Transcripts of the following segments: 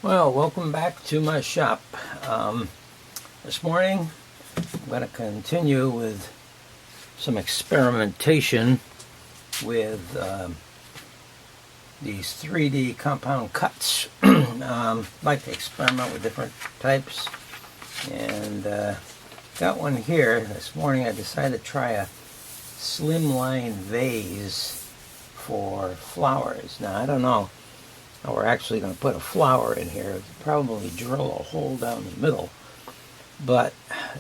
Well, welcome back to my shop. This morning I'm going to continue with some experimentation with these 3D compound cuts. Like to experiment with different types, and got one here. This morning I decided to try a slimline vase for flowers. Now I don't know how we're actually going to put a flower in here. Probably drill a hole down the middle, but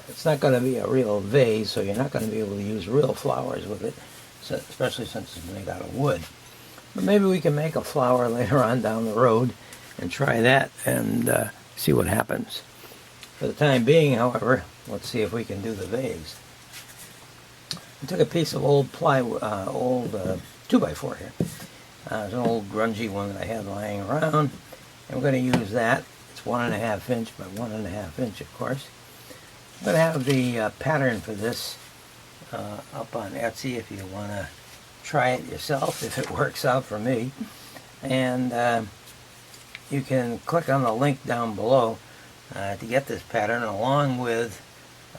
it's not going to be a real vase, so you're not going to be able to use real flowers with it, so, especially since it's made out of wood. But maybe we can make a flower later on down the road and try that and see what happens. For the time being, however, let's see if we can do the vase. I took a piece of old plywood, old 2x4 here. It's an old grungy one that I had lying around, and we're going to use that. It's 1.5 inch by 1.5 inch, of course. I'm going to have the pattern for this up on Etsy if you want to try it yourself, if it works out for me. And you can click on the link down below to get this pattern, along with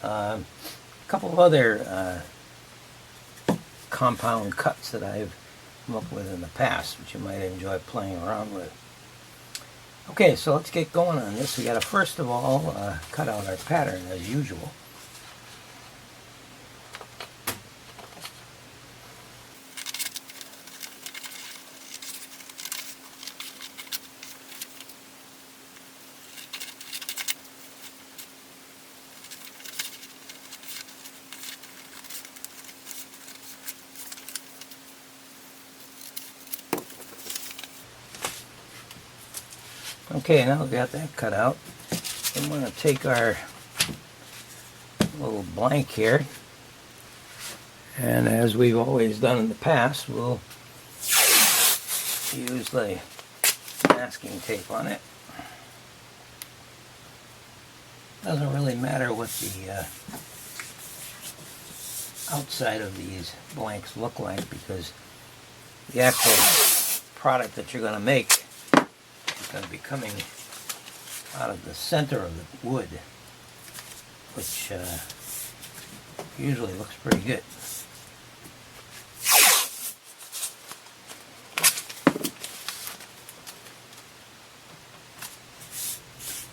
a couple of other compound cuts that I've come up with in the past, which you might enjoy playing around with. Okay, so let's get going on this. We got to first of all cut out our pattern as usual. Okay, now we've got that cut out. I'm going to take our little blank here, and as we've always done in the past, we'll use the masking tape on it. Doesn't really matter what the outside of these blanks look like, because the actual product that you're going to make going to be coming out of the center of the wood, which usually looks pretty good.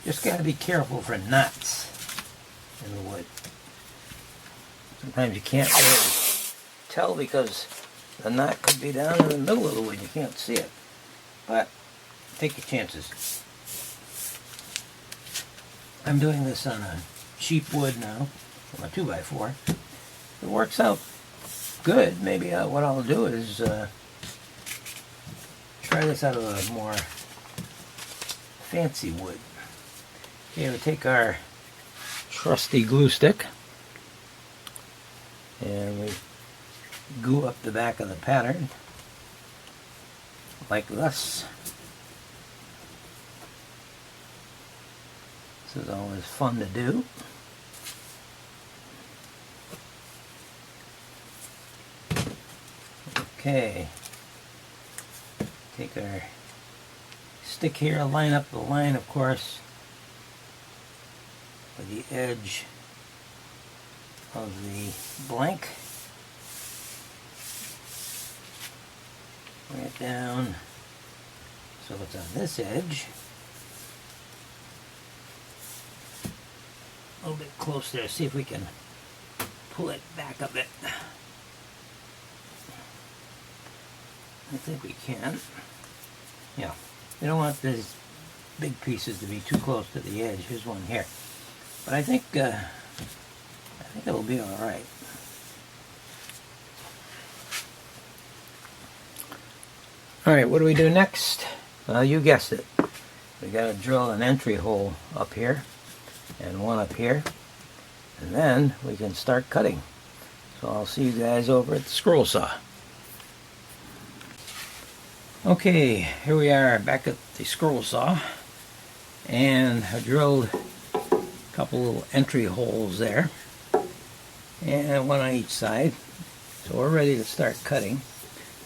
Just got to be careful for knots in the wood. Sometimes you can't really tell because the knot could be down in the middle of the wood. You can't see it, but take your chances. I'm doing this on a cheap wood now, on a 2x4. It works out good. Maybe what I'll do is try this out of a more fancy wood. Okay, we take our trusty glue stick and we glue up the back of the pattern like this. This is always fun to do. Okay, take our stick here, line up the line, of course, with the edge of the blank. Bring it down so it's on this edge. A little bit closer, see if we can pull it back a bit. I think we can. Yeah, you don't want these big pieces to be too close to the edge. Here's one here, but I think it'll be all right. All right, what do we do next? Well, you guessed it. We got to drill an entry hole up here and one up here, and then we can start cutting. So I'll see you guys over at the scroll saw. Okay, here we are back at the scroll saw, and I drilled a couple little entry holes there, and one on each side. So we're ready to start cutting.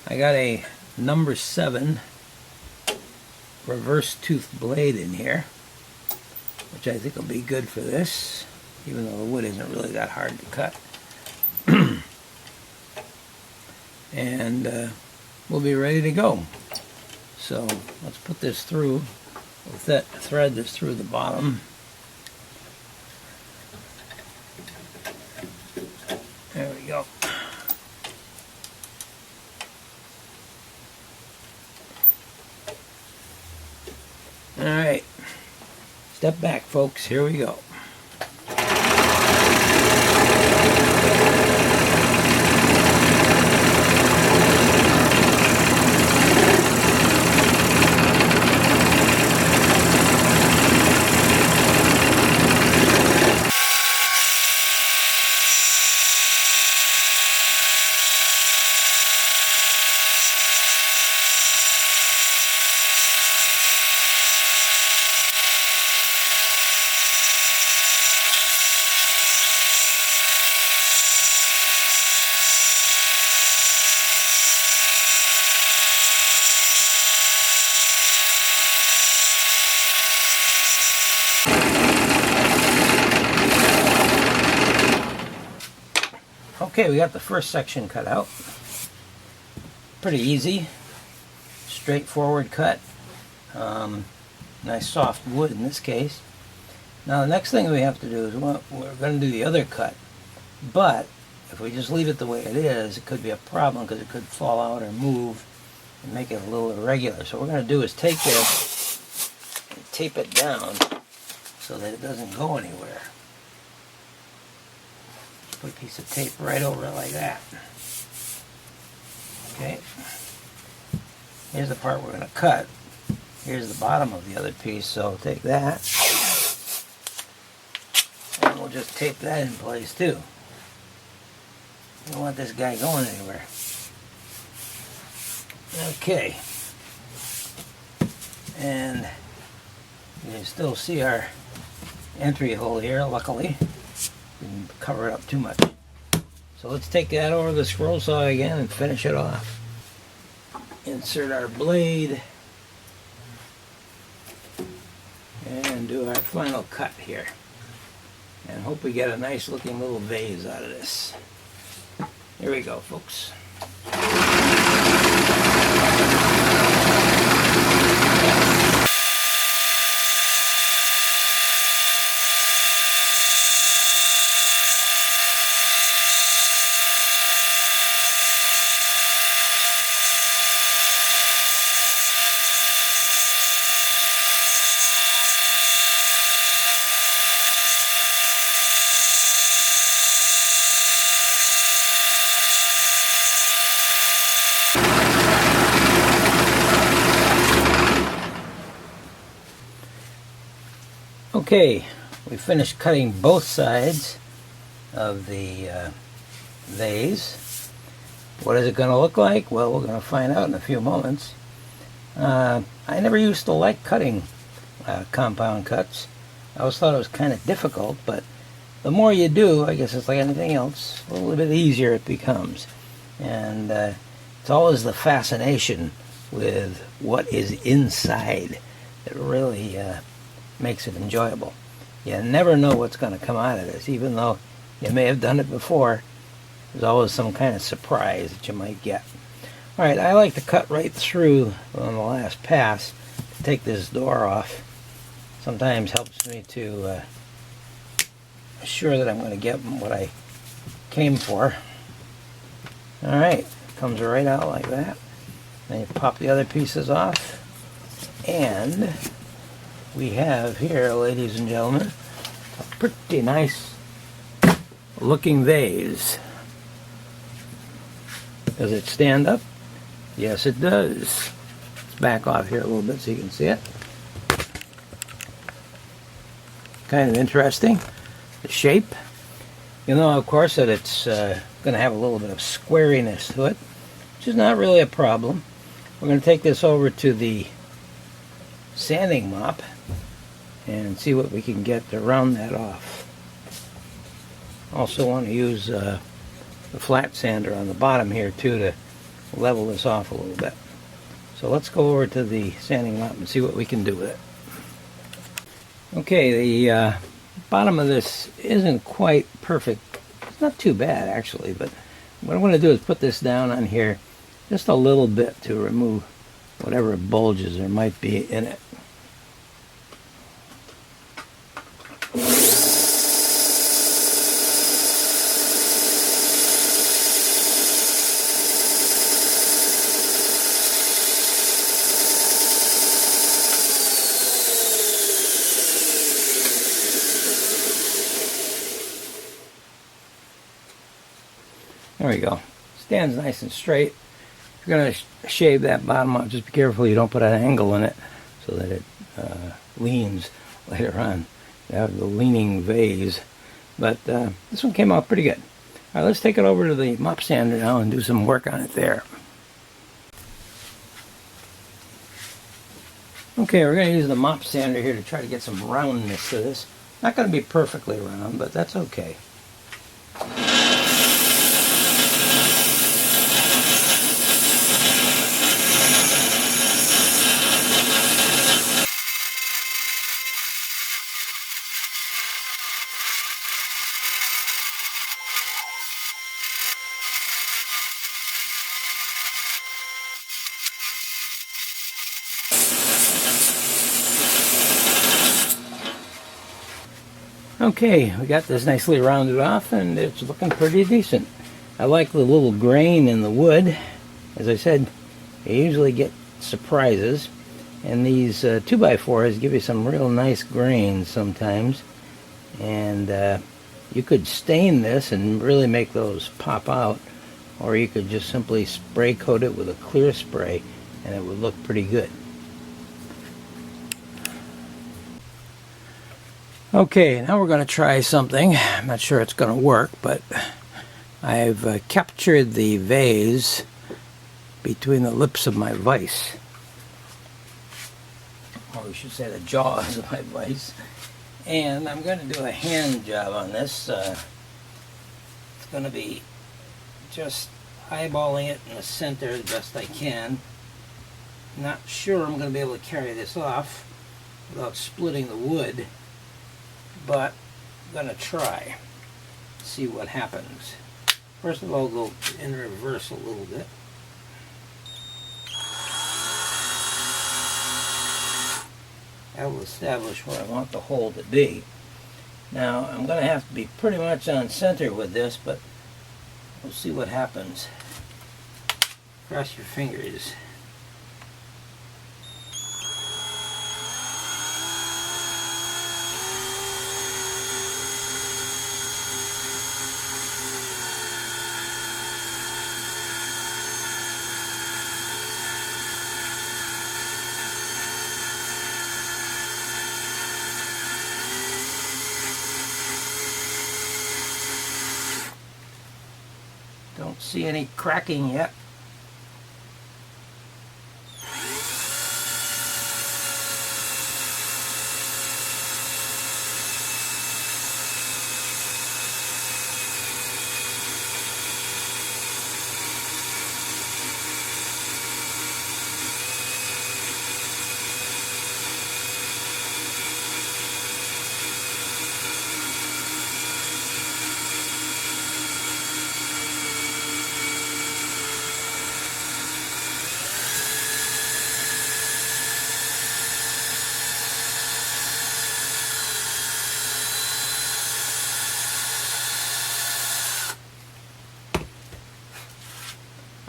I got a number 7 reverse tooth blade in here, which I think will be good for this, even though the wood isn't really that hard to cut. And we'll be ready to go. So let's put this through with that thread that's through the bottom. There we go. All right, step back, folks. Here we go. Okay, we got the first section cut out. Pretty easy, straightforward cut. Nice soft wood in this case. Now the next thing we have to do is we're going to do the other cut. But if we just leave it the way it is, it could be a problem because it could fall out or move and make it a little irregular. So what we're going to do is take this and tape it down so that it doesn't go anywhere. Put a piece of tape right over it like that. Okay. Here's the part we're going to cut. Here's the bottom of the other piece, so take that. And we'll just tape that in place too. We don't want this guy going anywhere. Okay. And you can still see our entry hole here, luckily. Didn't cover it up too much. So let's take that over the scroll saw again and finish it off. Insert our blade and do our final cut here. And hope we get a nice looking little vase out of this. Here we go, folks. Okay, we finished cutting both sides of the vase. What is it going to look like? Well, we're going to find out in a few moments. I never used to like cutting compound cuts. I always thought it was kind of difficult, but the more you do, I guess it's like anything else, a little bit easier it becomes. And it's always the fascination with what is inside that really makes it enjoyable. You never know what's going to come out of this, even though you may have done it before. There's always some kind of surprise that you might get. Alright, I like to cut right through on the last pass to take this door off. Sometimes helps me to assure that I'm going to get what I came for. Alright, comes right out like that. Then you pop the other pieces off. And we have here, ladies and gentlemen, a pretty nice looking vase. Does it stand up? Yes, it does. Let's back off here a little bit so you can see it. Kind of interesting. The shape. You know, of course, that it's going to have a little bit of squariness to it, which is not really a problem. We're going to take this over to the sanding mop and see what we can get to round that off. Also want to use the flat sander on the bottom here too to level this off a little bit. So let's go over to the sanding mop and see what we can do with it. Okay, the bottom of this isn't quite perfect. It's not too bad actually, but what I'm going to do is put this down on here just a little bit to remove whatever bulges there might be in it. There we go. Stands nice and straight. If you're going to shave that bottom off, just be careful you don't put an angle in it so that it leans later on. You have the leaning vase. But this one came out pretty good. All right, let's take it over to the mop sander now and do some work on it there. Okay, we're going to use the mop sander here to try to get some roundness to this. Not going to be perfectly round, but that's okay. Okay, we got this nicely rounded off and it's looking pretty decent. I like the little grain in the wood. As I said, you usually get surprises, and these 2x4s give you some real nice grains sometimes, and you could stain this and really make those pop out, or you could just simply spray coat it with a clear spray and it would look pretty good. Okay, now we're going to try something. I'm not sure it's going to work, but I've captured the vase between the lips of my vise. Or we should say the jaws of my vise. And I'm going to do a hand job on this. It's going to be just eyeballing it in the center the best I can. Not sure I'm going to be able to carry this off without splitting the wood, but I'm going to try, see what happens. First of all, go in reverse a little bit. That will establish where I want the hole to be. Now, I'm going to have to be pretty much on center with this, but we'll see what happens. Cross your fingers. Don't see any cracking yet.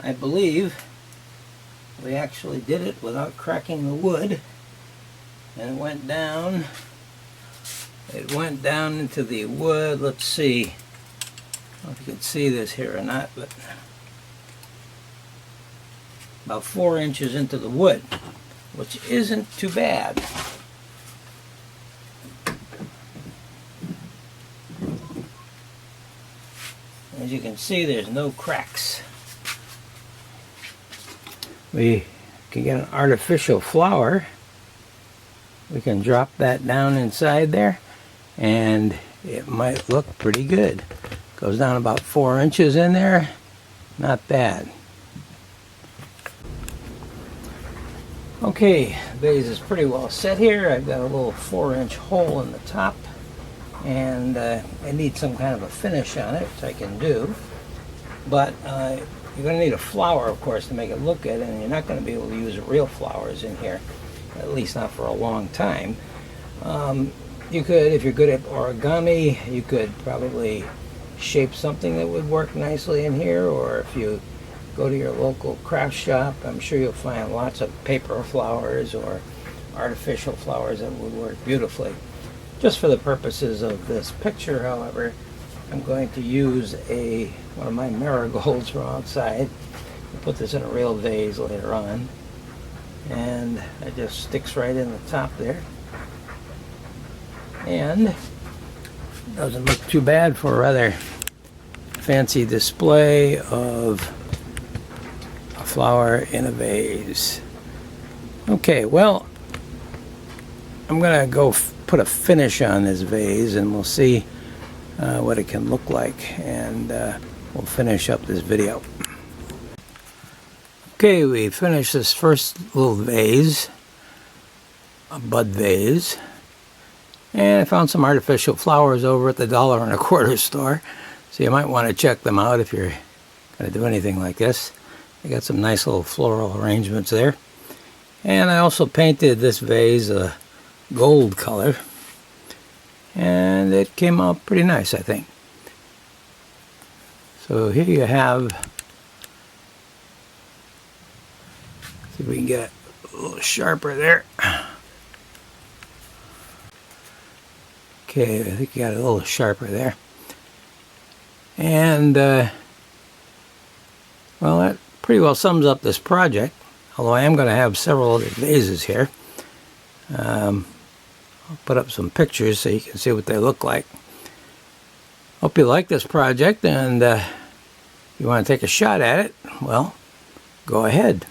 I believe we actually did it without cracking the wood, and it went down into the wood. Let's see, I don't know if you can see this here or not, but about 4 inches into the wood, which isn't too bad. As you can see, there's no cracks. We can get an artificial flower. We can drop that down inside there and it might look pretty good. Goes down about 4 inches in there. Not bad. Okay, the vase is pretty well set here. I've got a little 4-inch hole in the top, and I need some kind of a finish on it, which I can do. But you're going to need a flower, of course, to make it look good, and you're not going to be able to use real flowers in here, at least not for a long time. You could, if you're good at origami, you could probably shape something that would work nicely in here, or if you go to your local craft shop, I'm sure you'll find lots of paper flowers or artificial flowers that would work beautifully. Just for the purposes of this picture, however, I'm going to use one of my marigolds from outside. I'll put this in a real vase later on, and it just sticks right in the top there, and doesn't look too bad for a rather fancy display of a flower in a vase. Okay, well, I'm gonna go put a finish on this vase, and we'll see what it can look like, and we'll finish up this video. Okay, we finished this first little vase, a bud vase, and I found some artificial flowers over at the $1.25 store, so you might want to check them out if you're going to do anything like this. They got some nice little floral arrangements there. And I also painted this vase a gold color, and it came out pretty nice, I think. So here you have, see if we can get it a little sharper there. Okay, I think you got it a little sharper there. And, well, that pretty well sums up this project, although I am going to have several other vases here. I'll put up some pictures so you can see what they look like. Hope you like this project, and if you want to take a shot at it, well, go ahead.